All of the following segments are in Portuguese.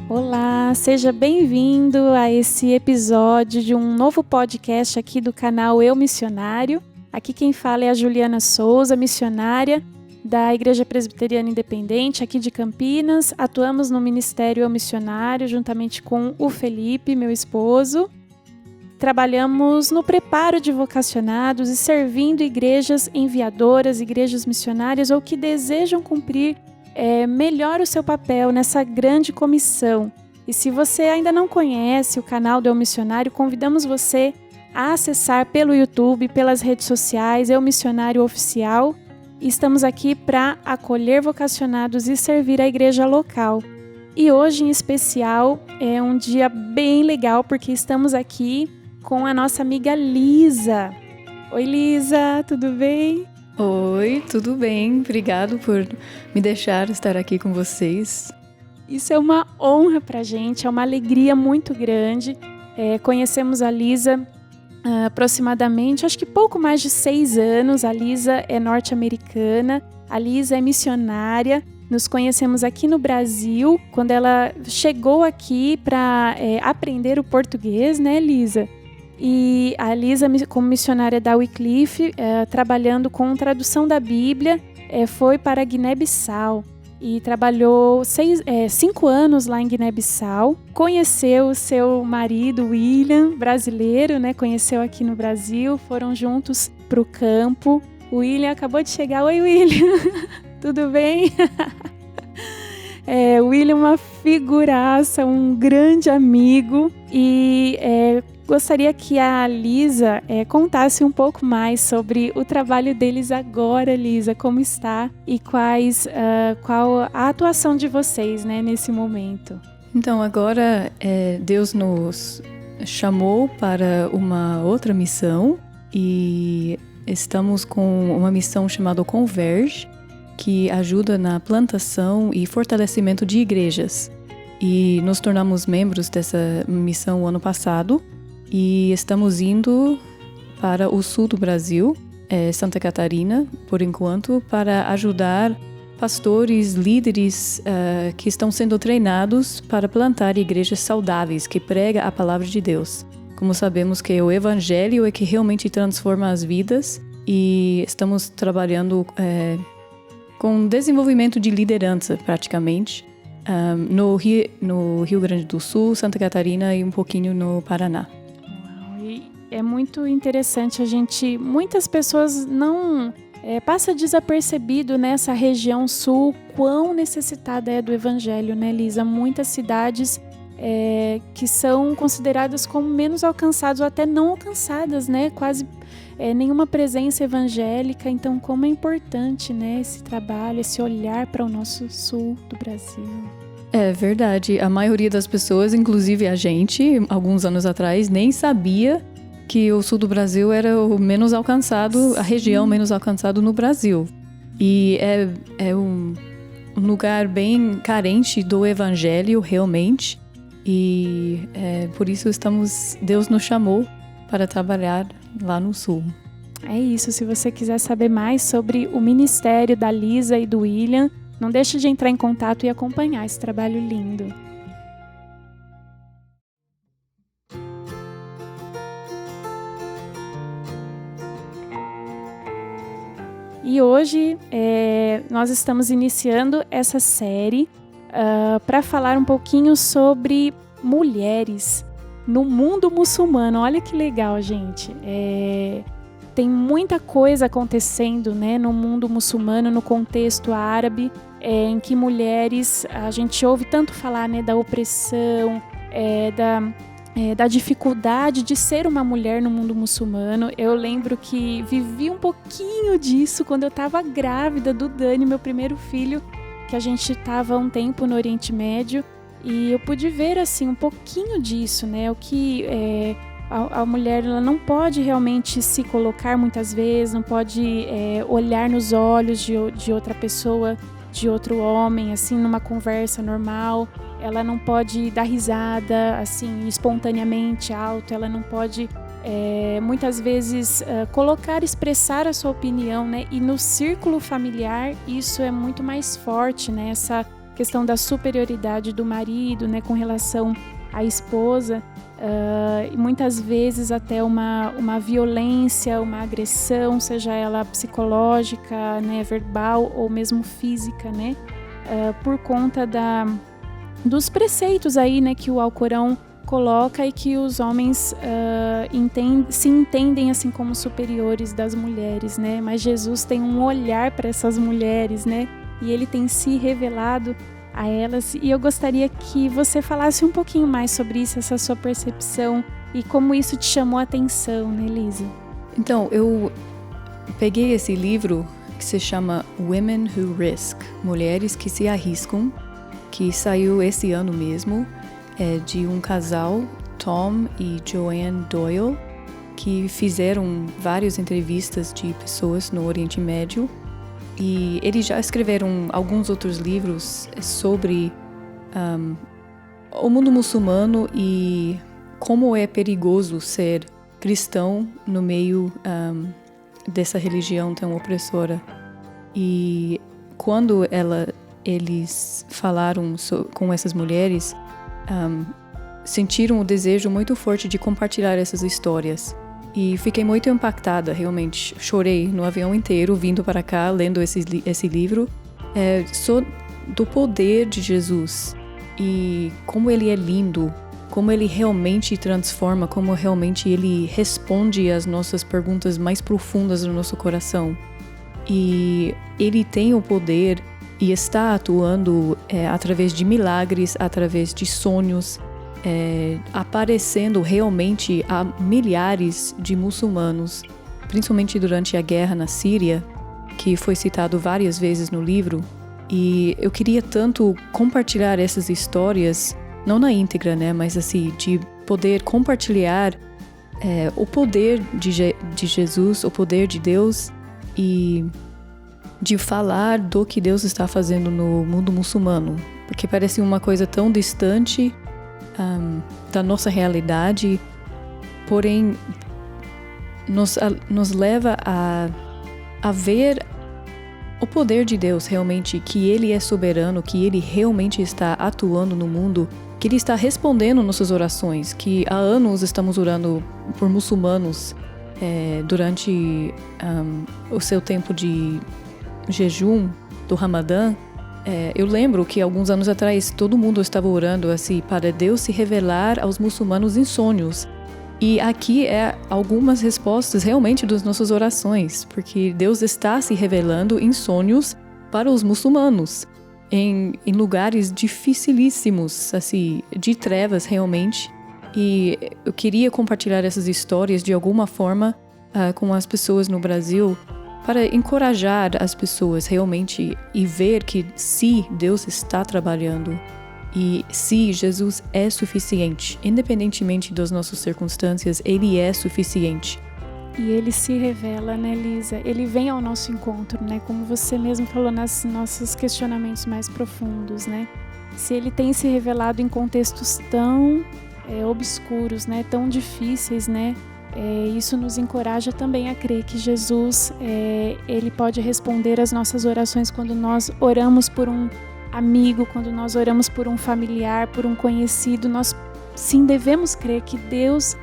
Olá, seja bem-vindo a esse episódio de um novo podcast aqui do canal Eu Missionário. Aqui quem fala é a Juliana Souza, missionária da Igreja Presbiteriana Independente aqui de Campinas. Atuamos no Ministério Eu Missionário juntamente com o Felipe, meu esposo. Trabalhamos no preparo de vocacionados e servindo igrejas enviadoras, igrejas missionárias ou que desejam cumprir melhor o seu papel nessa grande comissão. E se você ainda não conhece o canal do Eu Missionário, convidamos você a acessar pelo YouTube, pelas redes sociais, Eu Missionário Oficial. E estamos aqui para acolher vocacionados e servir a igreja local. E hoje, em especial, é um dia bem legal porque estamos aqui com a nossa amiga Lisa. Oi, Lisa, tudo bem? Oi, tudo bem? Obrigado por me deixar estar aqui com vocês. Isso é uma honra pra gente, é uma alegria muito grande. Conhecemos a Lisa aproximadamente, acho que pouco mais de 6 anos. A Lisa é norte-americana, a Lisa é missionária. Nos conhecemos aqui no Brasil, quando ela chegou aqui para aprender o português, né, Lisa? E a Lisa, como missionária da Wycliffe, trabalhando com tradução da Bíblia, foi para Guiné-Bissau e trabalhou 5 anos lá em Guiné-Bissau. Conheceu o seu marido, William, brasileiro, né? Conheceu aqui no Brasil, foram juntos para o campo. O William acabou de chegar. Oi, William! Tudo bem? O William é uma figuraça, um grande amigo e gostaria que a Lisa contasse um pouco mais sobre o trabalho deles agora, Lisa, como está e qual a atuação de vocês, né, nesse momento. Então, agora Deus nos chamou para uma outra missão e estamos com uma missão chamada Converge, que ajuda na plantação e fortalecimento de igrejas. E nos tornamos membros dessa missão o ano passado e estamos indo para o sul do Brasil, Santa Catarina, por enquanto, para ajudar pastores, líderes que estão sendo treinados para plantar igrejas saudáveis, que prega a palavra de Deus. Como sabemos que o Evangelho é que realmente transforma as vidas e estamos trabalhando com desenvolvimento de liderança, praticamente, no Rio Grande do Sul, Santa Catarina e um pouquinho no Paraná. Uau, e é muito interessante, muitas pessoas não passa desapercebido nessa região sul quão necessitada é do Evangelho, né, Lisa? Muitas cidades que são consideradas como menos alcançadas ou até não alcançadas, né? Quase nenhuma presença evangélica. Então, como é importante, né, esse trabalho, esse olhar para o nosso sul do Brasil. É verdade. A maioria das pessoas, inclusive a gente, alguns anos atrás, nem sabia que o sul do Brasil era o menos alcançado, a região menos alcançada no Brasil. E é um lugar bem carente do evangelho, realmente. E por isso Deus nos chamou para trabalhar lá no sul. É isso, se você quiser saber mais sobre o ministério da Lisa e do William, não deixe de entrar em contato e acompanhar esse trabalho lindo. E hoje nós estamos iniciando essa série para falar um pouquinho sobre mulheres no mundo muçulmano. Olha que legal, gente. Tem muita coisa acontecendo, né, no mundo muçulmano, no contexto árabe, em que mulheres, a gente ouve tanto falar, né, da opressão, da dificuldade de ser uma mulher no mundo muçulmano. Eu lembro que vivi um pouquinho disso quando eu estava grávida do Dani, meu primeiro filho, que a gente estava um tempo no Oriente Médio, e eu pude ver assim um pouquinho disso, né? O que a mulher, ela não pode realmente se colocar muitas vezes, não pode olhar nos olhos de outra pessoa, de outro homem, assim, numa conversa normal. Ela não pode dar risada, assim, espontaneamente, alto. Ela não pode, muitas vezes, expressar a sua opinião, né? E no círculo familiar, isso é muito mais forte, né? questão da superioridade do marido, né, com relação à esposa, e muitas vezes até uma violência, uma agressão, seja ela psicológica, né, verbal ou mesmo física, né, por conta dos preceitos aí, né, que o Alcorão coloca e que os homens se entendem assim como superiores das mulheres, né? Mas Jesus tem um olhar para essas mulheres, né? E ele tem se revelado a elas. E eu gostaria que você falasse um pouquinho mais sobre isso, essa sua percepção e como isso te chamou a atenção, né, Lisa? Então, eu peguei esse livro que se chama Women Who Risk, Mulheres que se Arriscam, que saiu esse ano mesmo. É de um casal, Tom e Joanne Doyle, que fizeram várias entrevistas de pessoas no Oriente Médio. E eles já escreveram alguns outros livros sobre o mundo muçulmano e como é perigoso ser cristão no meio dessa religião tão opressora. E quando eles falaram com essas mulheres, sentiram o desejo muito forte de compartilhar essas histórias. E fiquei muito impactada, realmente. Chorei no avião inteiro, vindo para cá, lendo esse livro. Do poder de Jesus e como ele é lindo, como ele realmente transforma, como realmente ele responde às nossas perguntas mais profundas do nosso coração. E ele tem o poder e está atuando através de milagres, através de sonhos, aparecendo realmente a milhares de muçulmanos, principalmente durante a guerra na Síria, que foi citado várias vezes no livro. E eu queria tanto compartilhar essas histórias, não na íntegra, né, mas assim, de poder compartilhar o poder de Jesus, o poder de Deus e de falar do que Deus está fazendo no mundo muçulmano, porque parece uma coisa tão distante da nossa realidade, porém nos leva a ver o poder de Deus realmente, que Ele é soberano, que Ele realmente está atuando no mundo, que Ele está respondendo nossas orações, que há anos estamos orando por muçulmanos durante o seu tempo de jejum do Ramadã. Eu lembro que alguns anos atrás todo mundo estava orando assim para Deus se revelar aos muçulmanos em sonhos. E aqui algumas respostas realmente das nossas orações, porque Deus está se revelando em sonhos para os muçulmanos, em lugares dificilíssimos, assim, de trevas realmente. E eu queria compartilhar essas histórias de alguma forma com as pessoas no Brasil, para encorajar as pessoas realmente e ver que se Deus está trabalhando e se Jesus é suficiente, independentemente das nossas circunstâncias, Ele é suficiente. E Ele se revela, né, Lisa? Ele vem ao nosso encontro, né? Como você mesmo falou nos nossos questionamentos mais profundos, né? Se Ele tem se revelado em contextos tão obscuros, né? Tão difíceis, né? Isso nos encoraja também a crer que Jesus, Ele pode responder às nossas orações quando nós oramos por um amigo, quando nós oramos por um familiar, por um conhecido. Nós sim devemos crer que Deus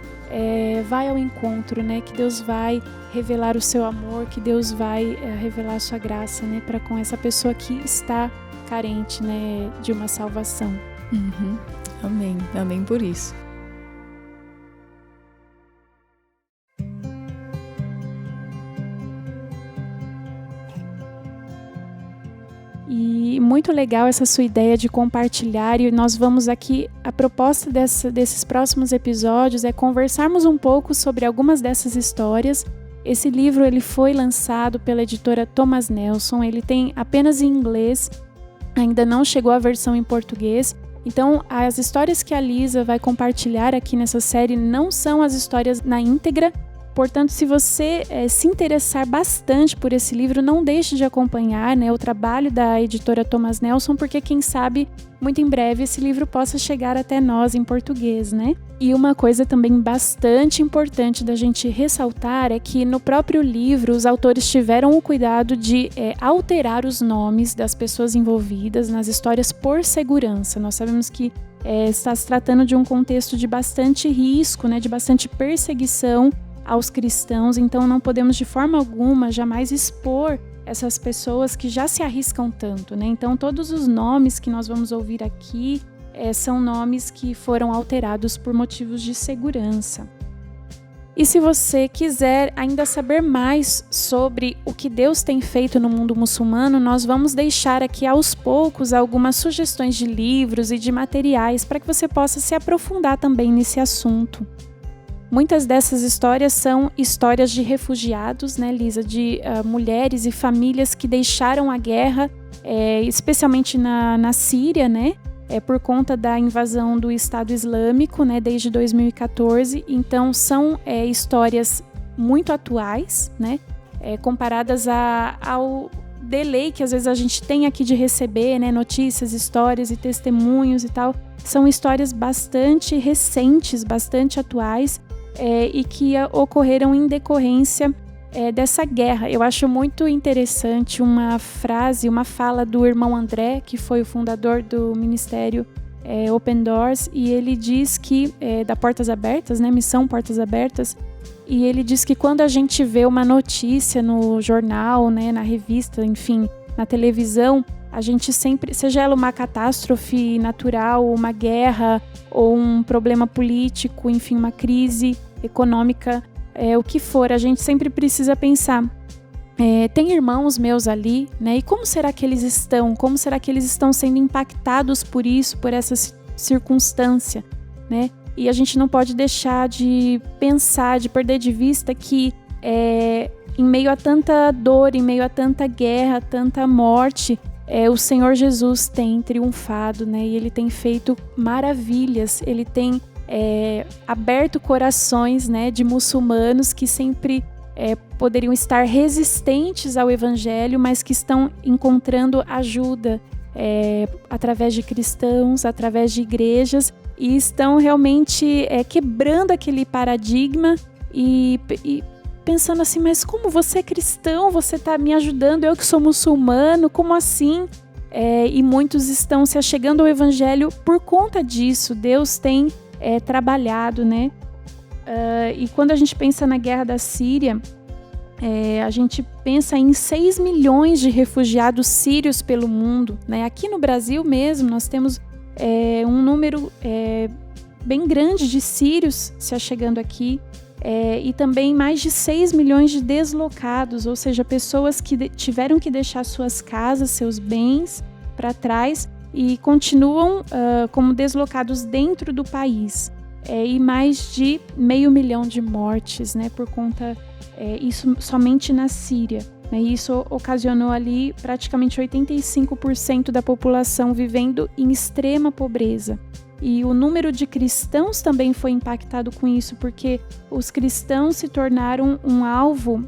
vai ao encontro, né? Que Deus vai revelar o seu amor, que Deus vai revelar a sua graça, né? Para com essa pessoa que está carente, né? De uma salvação. Uhum. Amém. Amém por isso. E muito legal essa sua ideia de compartilhar, e nós vamos aqui, a proposta desses próximos episódios é conversarmos um pouco sobre algumas dessas histórias. Esse livro ele foi lançado pela editora Thomas Nelson, ele tem apenas em inglês, ainda não chegou a versão em português. Então as histórias que a Lisa vai compartilhar aqui nessa série não são as histórias na íntegra, Portanto, se você se interessar bastante por esse livro, não deixe de acompanhar, né, o trabalho da editora Thomas Nelson, porque quem sabe muito em breve esse livro possa chegar até nós em português, né? E uma coisa também bastante importante da gente ressaltar é que no próprio livro os autores tiveram o cuidado de alterar os nomes das pessoas envolvidas nas histórias por segurança. Nós sabemos que está se tratando de um contexto de bastante risco, né, de bastante perseguição aos cristãos, então não podemos de forma alguma jamais expor essas pessoas que já se arriscam tanto, né? Então todos os nomes que nós vamos ouvir aqui são nomes que foram alterados por motivos de segurança. E se você quiser ainda saber mais sobre o que Deus tem feito no mundo muçulmano, nós vamos deixar aqui aos poucos algumas sugestões de livros e de materiais para que você possa se aprofundar também nesse assunto. Muitas dessas histórias são histórias de refugiados, né, Lisa, de mulheres e famílias que deixaram a guerra, especialmente na Síria, né, por conta da invasão do Estado Islâmico, né, desde 2014. Então, são histórias muito atuais, né, comparadas ao delay que às vezes a gente tem aqui de receber, né, notícias, histórias e testemunhos e tal. São histórias bastante recentes, bastante atuais, e que ocorreram em decorrência dessa guerra. Eu acho muito interessante uma fala do irmão André, que foi o fundador do ministério Open Doors, e ele diz que, da Portas Abertas, né, Missão Portas Abertas, e ele diz que quando a gente vê uma notícia no jornal, né, na revista, enfim, na televisão, a gente sempre, seja ela uma catástrofe natural, uma guerra ou um problema político, enfim, uma crise econômica, o que for, a gente sempre precisa pensar, tem irmãos meus ali, né? E como será que eles estão? Como será que eles estão sendo impactados por isso, por essa circunstância, né? E a gente não pode deixar de pensar, de perder de vista que em meio a tanta dor, em meio a tanta guerra, tanta morte, o Senhor Jesus tem triunfado, né? E Ele tem feito maravilhas, Ele tem aberto corações, né, de muçulmanos que sempre poderiam estar resistentes ao Evangelho, mas que estão encontrando ajuda através de cristãos, através de igrejas, e estão realmente quebrando aquele paradigma e pensando assim, mas como você é cristão, você está me ajudando, eu que sou muçulmano, como assim? E muitos estão se achegando ao Evangelho por conta disso. Deus tem trabalhado, né? E quando a gente pensa na guerra da Síria, a gente pensa em 6 milhões de refugiados sírios pelo mundo, né? Aqui no Brasil mesmo, nós temos um número bem grande de sírios se achegando aqui, e também mais de 6 milhões de deslocados, ou seja, pessoas que tiveram que deixar suas casas, seus bens para trás e continuam como deslocados dentro do país. E mais de 500 mil de mortes, né, por conta, isso somente na Síria. Né, e isso ocasionou ali praticamente 85% da população vivendo em extrema pobreza. E o número de cristãos também foi impactado com isso, porque os cristãos se tornaram um alvo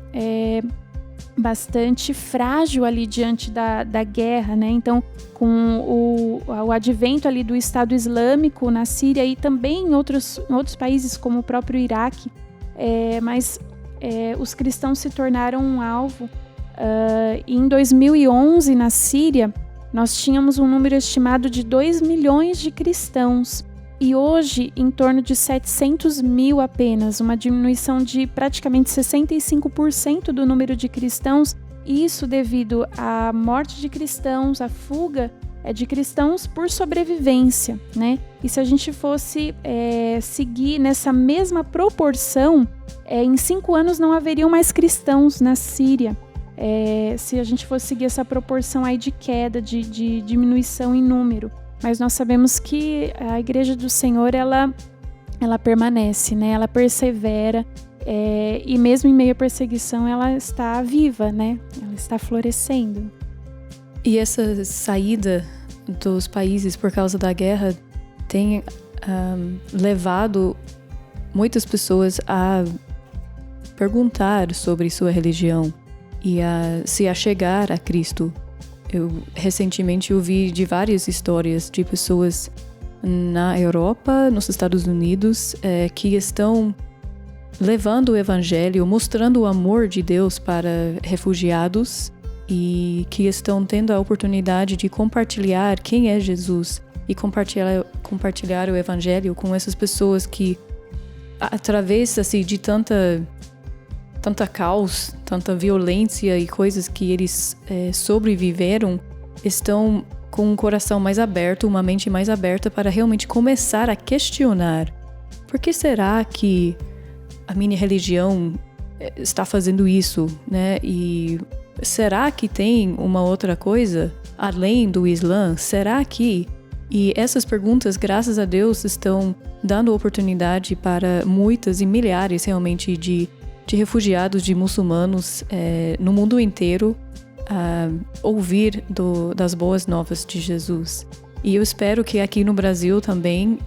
bastante frágil ali diante da guerra, né? Então, com o advento ali do Estado Islâmico na Síria e também em outros países, como o próprio Iraque, mas os cristãos se tornaram um alvo. Em 2011, na Síria, nós tínhamos um número estimado de 2 milhões de cristãos. E hoje, em torno de 700 mil apenas, uma diminuição de praticamente 65% do número de cristãos, isso devido à morte de cristãos, à fuga de cristãos por sobrevivência, né? E se a gente fosse seguir nessa mesma proporção, em 5 anos não haveriam mais cristãos na Síria. Se a gente fosse seguir essa proporção aí de queda, de diminuição em número. Mas nós sabemos que a Igreja do Senhor, ela permanece, né? Ela persevera, e mesmo em meio à perseguição, ela está viva, né? Ela está florescendo. E essa saída dos países por causa da guerra tem levado muitas pessoas a perguntar sobre sua religião e a se achegar a Cristo. Eu recentemente ouvi de várias histórias de pessoas na Europa, nos Estados Unidos, que estão levando o Evangelho, mostrando o amor de Deus para refugiados e que estão tendo a oportunidade de compartilhar quem é Jesus e compartilhar o Evangelho com essas pessoas que, através assim, de tanta caos, tanta violência e coisas que eles sobreviveram, estão com um coração mais aberto, uma mente mais aberta para realmente começar a questionar: por que será que a minha religião está fazendo isso, né? E será que tem uma outra coisa além do Islã? Será que... E essas perguntas, graças a Deus, estão dando oportunidade para muitas e milhares realmente de refugiados, de muçulmanos no mundo inteiro ouvir das boas novas de Jesus. E eu espero que aqui no Brasil também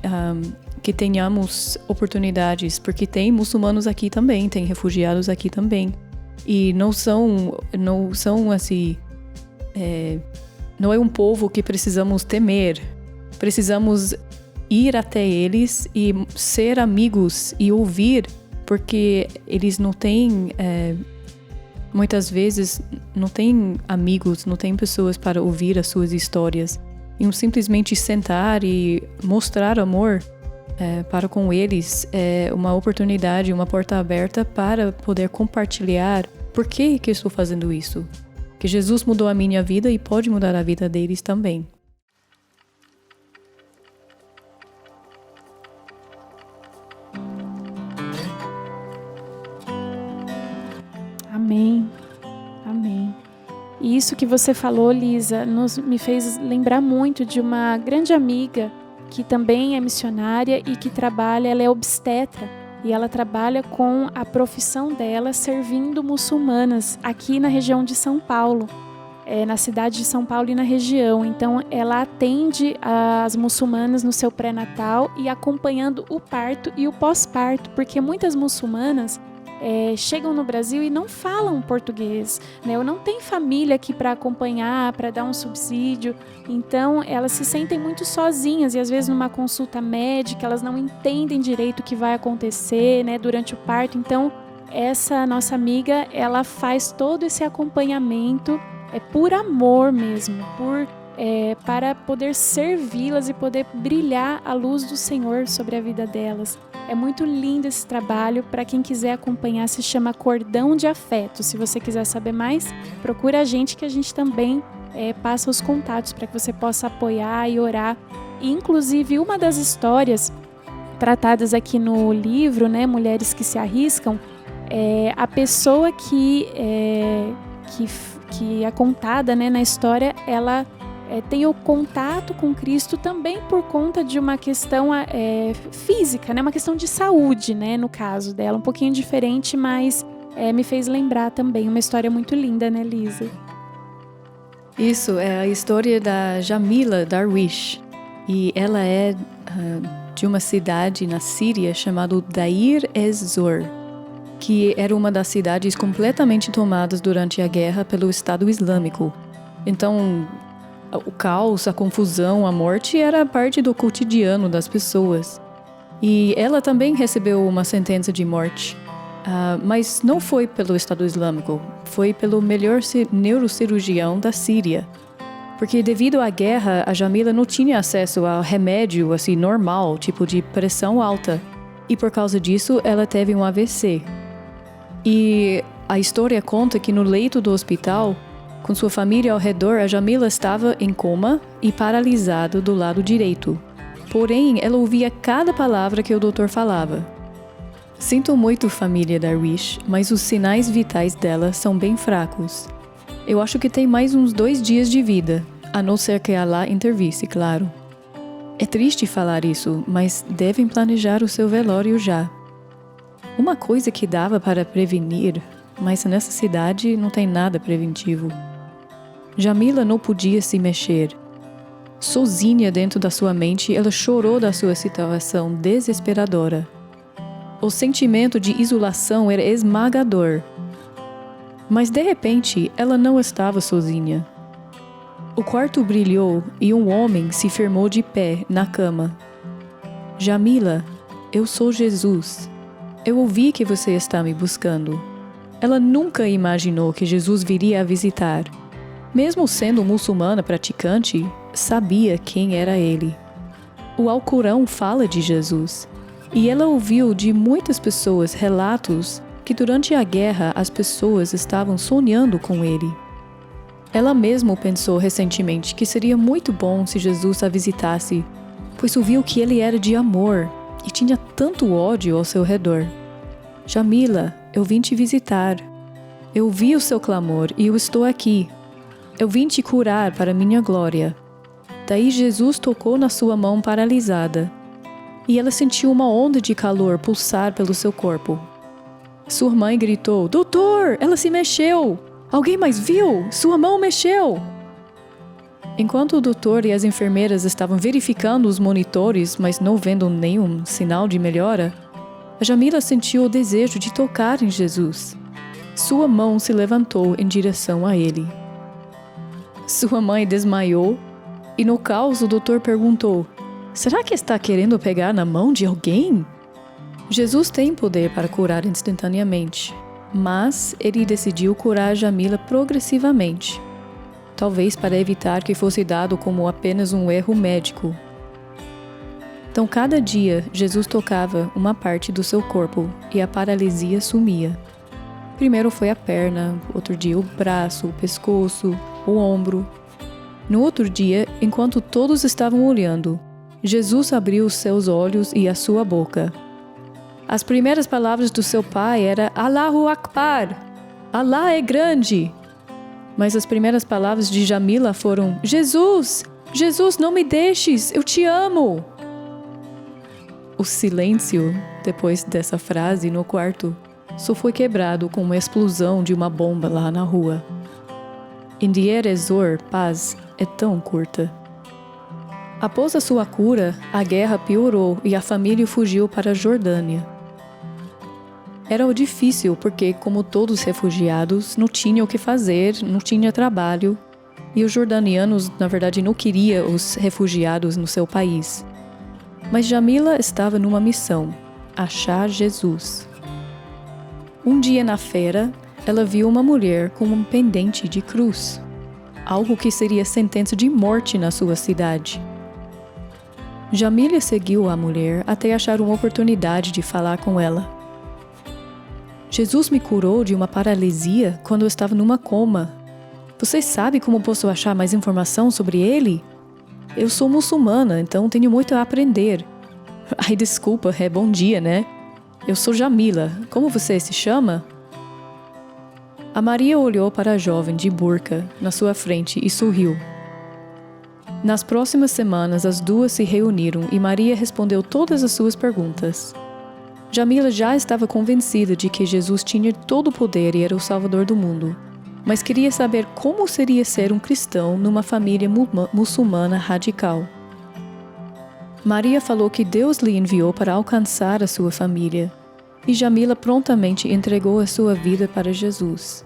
que tenhamos oportunidades, porque tem muçulmanos aqui também, tem refugiados aqui também. E não são assim, não é um povo que precisamos temer. Precisamos ir até eles e ser amigos e ouvir, porque eles não têm, muitas vezes, não têm amigos, não têm pessoas para ouvir as suas histórias. E simplesmente sentar e mostrar amor para com eles é uma oportunidade, uma porta aberta para poder compartilhar por que eu estou fazendo isso. Que Jesus mudou a minha vida e pode mudar a vida deles também. Amém. Amém. E isso que você falou, Lisa, me fez lembrar muito de uma grande amiga que também é missionária e que ela é obstetra, e ela trabalha com a profissão dela servindo muçulmanas aqui na região de São Paulo, na cidade de São Paulo e na região. Então ela atende as muçulmanas no seu pré-natal e acompanhando o parto e o pós-parto, porque muitas muçulmanas chegam no Brasil e não falam português, né? Ou não tem família aqui para acompanhar, para dar um subsídio. Então, elas se sentem muito sozinhas e, às vezes, numa consulta médica, elas não entendem direito o que vai acontecer, né, durante o parto. Então, essa nossa amiga, ela faz todo esse acompanhamento por amor mesmo, para poder servi-las e poder brilhar a luz do Senhor sobre a vida delas. É muito lindo esse trabalho. Para quem quiser acompanhar, se chama Cordão de Afeto. Se você quiser saber mais, procura a gente, que a gente também passa os contatos para que você possa apoiar e orar. E, inclusive, uma das histórias tratadas aqui no livro, né, Mulheres que se Arriscam, a pessoa que é contada, né, na história, ela tem o contato com Cristo também por conta de uma questão física, né? Uma questão de saúde, né? No caso dela, um pouquinho diferente, mas me fez lembrar também uma história muito linda, né, Lisa? Isso, é a história da Jamila Darwish. E ela é de uma cidade na Síria chamada Deir ez-Zor, que era uma das cidades completamente tomadas durante a guerra pelo Estado Islâmico. Então, o caos, a confusão, a morte era parte do cotidiano das pessoas. E ela também recebeu uma sentença de morte, mas não foi pelo Estado Islâmico, foi pelo melhor neurocirurgião da Síria. Porque devido à guerra, a Jamila não tinha acesso a remédio assim, normal, tipo de pressão alta. E por causa disso, ela teve um AVC. E a história conta que no leito do hospital, com sua família ao redor, a Jamila estava em coma e paralisada do lado direito. Porém, ela ouvia cada palavra que o doutor falava. Sinto muito, família Darwish, mas os sinais vitais dela são bem fracos. Eu acho que tem mais uns 2 dias de vida, a não ser que Allah intervisse, claro. É triste falar isso, mas devem planejar o seu velório já. Uma coisa que dava para prevenir, mas nessa cidade não tem nada preventivo. Jamila não podia se mexer. Sozinha dentro da sua mente, ela chorou da sua situação desesperadora. O sentimento de isolação era esmagador. Mas de repente, ela não estava sozinha. O quarto brilhou e um homem se firmou de pé na cama. Jamila, eu sou Jesus. Eu ouvi que você está me buscando. Ela nunca imaginou que Jesus viria a visitar. Mesmo sendo muçulmana praticante, sabia quem era ele. O Alcorão fala de Jesus, e ela ouviu de muitas pessoas relatos que durante a guerra as pessoas estavam sonhando com ele. Ela mesma pensou recentemente que seria muito bom se Jesus a visitasse, pois ouviu que ele era de amor e tinha tanto ódio ao seu redor. Jamila, eu vim te visitar. Eu ouvi o seu clamor e eu estou aqui. Eu vim te curar para minha glória. Daí Jesus tocou na sua mão paralisada, e ela sentiu uma onda de calor pulsar pelo seu corpo. Sua mãe gritou, Doutor, ela se mexeu! Alguém mais viu? Sua mão mexeu! Enquanto o doutor e as enfermeiras estavam verificando os monitores, mas não vendo nenhum sinal de melhora, a Jamila sentiu o desejo de tocar em Jesus. Sua mão se levantou em direção a ele. Sua mãe desmaiou e no caos o doutor perguntou, será que está querendo pegar na mão de alguém? Jesus tem poder para curar instantaneamente, mas ele decidiu curar Jamila progressivamente, talvez para evitar que fosse dado como apenas um erro médico. Então, cada dia, Jesus tocava uma parte do seu corpo e a paralisia sumia. Primeiro foi a perna, outro dia o braço, o pescoço, o ombro. No outro dia, enquanto todos estavam olhando, Jesus abriu os seus olhos e a sua boca. As primeiras palavras do seu pai eram Allahu Akbar, Allah é grande. Mas as primeiras palavras de Jamila foram Jesus, Jesus, não me deixes, eu te amo. O silêncio, depois dessa frase no quarto, só foi quebrado com uma explosão de uma bomba lá na rua. Em Deir ez-Zor, paz é tão curta. Após a sua cura, a guerra piorou e a família fugiu para a Jordânia. Era difícil porque, como todos os refugiados, não tinham o que fazer, não tinha trabalho, e os jordanianos, na verdade, não queriam os refugiados no seu país. Mas Jamila estava numa missão, achar Jesus. Um dia na feira, ela viu uma mulher com um pendente de cruz, algo que seria sentença de morte na sua cidade. Jamila seguiu a mulher até achar uma oportunidade de falar com ela. Jesus me curou de uma paralisia quando eu estava numa coma. Você sabe como posso achar mais informação sobre ele? Eu sou muçulmana, então tenho muito a aprender. Ai, desculpa, é bom dia, né? Eu sou Jamila. Como você se chama? A Maria olhou para a jovem de burca na sua frente e sorriu. Nas próximas semanas, as duas se reuniram e Maria respondeu todas as suas perguntas. Jamila já estava convencida de que Jesus tinha todo o poder e era o Salvador do mundo, mas queria saber como seria ser um cristão numa família muçulmana radical. Maria falou que Deus lhe enviou para alcançar a sua família, e Jamila prontamente entregou a sua vida para Jesus.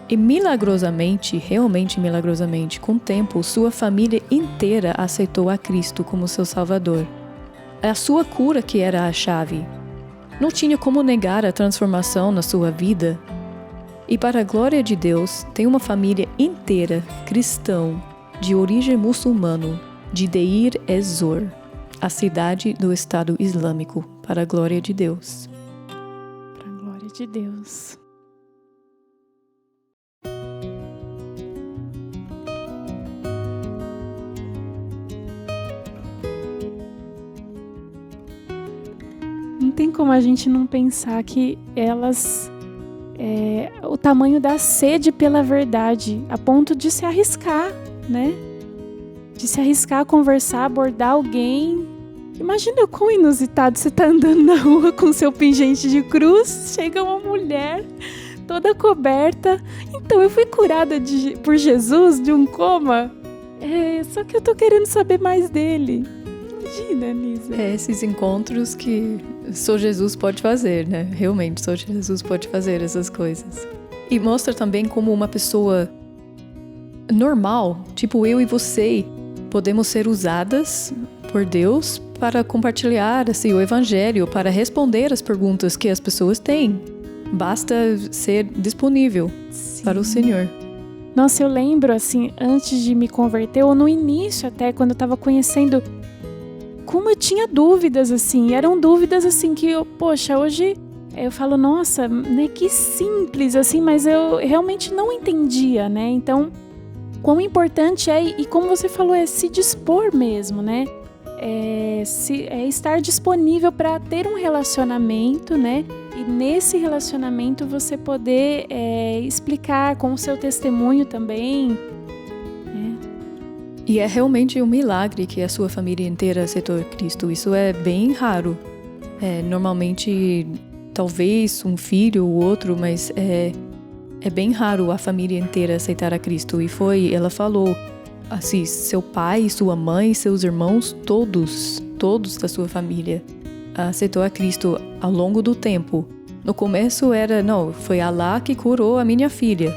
E milagrosamente, realmente milagrosamente, com o tempo, sua família inteira aceitou a Cristo como seu Salvador. É a sua cura que era a chave. Não tinha como negar a transformação na sua vida. E para a glória de Deus, tem uma família inteira cristã, de origem muçulmana, de Deir ez-Zor, a cidade do Estado Islâmico, para a glória de Deus. Para a glória de Deus. Não tem como a gente não pensar que elas... o tamanho da sede pela verdade, a ponto de se arriscar, né? De se arriscar a conversar, abordar alguém. Imagina o quão inusitado você tá andando na rua com seu pingente de cruz, chega uma mulher toda coberta. Então, eu fui curada por Jesus de um coma, só que eu tô querendo saber mais dele. Imagina, Lisa. Esses encontros que só Jesus pode fazer, né? Realmente, só Jesus pode fazer essas coisas. E mostra também como uma pessoa normal, tipo eu e você, podemos ser usadas por Deus para compartilhar assim, o Evangelho, para responder as perguntas que as pessoas têm. Basta ser disponível para o Senhor. Nossa, eu lembro, assim, antes de me converter, ou no início até, quando eu estava conhecendo, como eu tinha dúvidas, assim. Eram dúvidas, assim, que hoje eu falo, nossa, né, que simples, assim, mas eu realmente não entendia, né? Então, quão importante é, e como você falou, é se dispor mesmo, né? É estar disponível para ter um relacionamento, né? E nesse relacionamento você poder explicar com o seu testemunho também. E é realmente um milagre que a sua família inteira aceitou Cristo. Isso é bem raro. Normalmente, talvez um filho ou outro, mas é bem raro a família inteira aceitar a Cristo. E ela falou, assim, seu pai, sua mãe, seus irmãos, todos da sua família aceitou a Cristo ao longo do tempo. No começo foi Allah que curou a minha filha.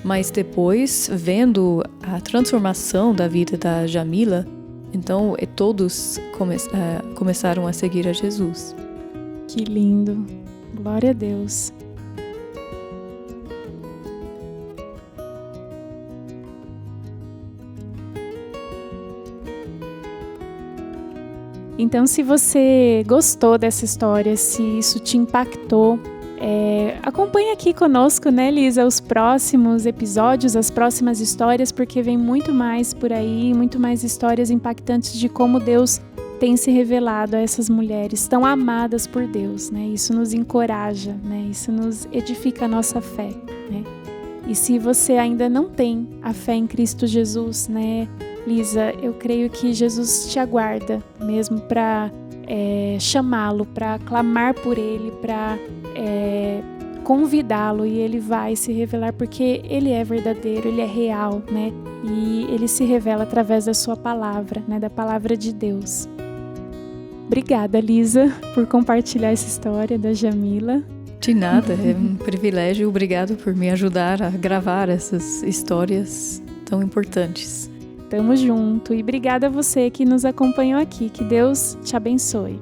Mas depois, vendo a transformação da vida da Jamila, então todos começaram a seguir a Jesus. Que lindo. Glória a Deus. Então, se você gostou dessa história, se isso te impactou, acompanhe aqui conosco, né, Lisa, os próximos episódios, as próximas histórias, porque vem muito mais por aí, muito mais histórias impactantes de como Deus tem se revelado a essas mulheres tão amadas por Deus, né? Isso nos encoraja, né? Isso nos edifica a nossa fé, né? E se você ainda não tem a fé em Cristo Jesus, né, Lisa, eu creio que Jesus te aguarda mesmo para chamá-lo, para clamar por ele, para convidá-lo, e ele vai se revelar porque ele é verdadeiro, ele é real, né? E ele se revela através da sua palavra, né? Da palavra de Deus. Obrigada, Lisa, por compartilhar essa história da Jamila. De nada, é um privilégio. Obrigado por me ajudar a gravar essas histórias tão importantes. Tamo junto e obrigada a você que nos acompanhou aqui. Que Deus te abençoe.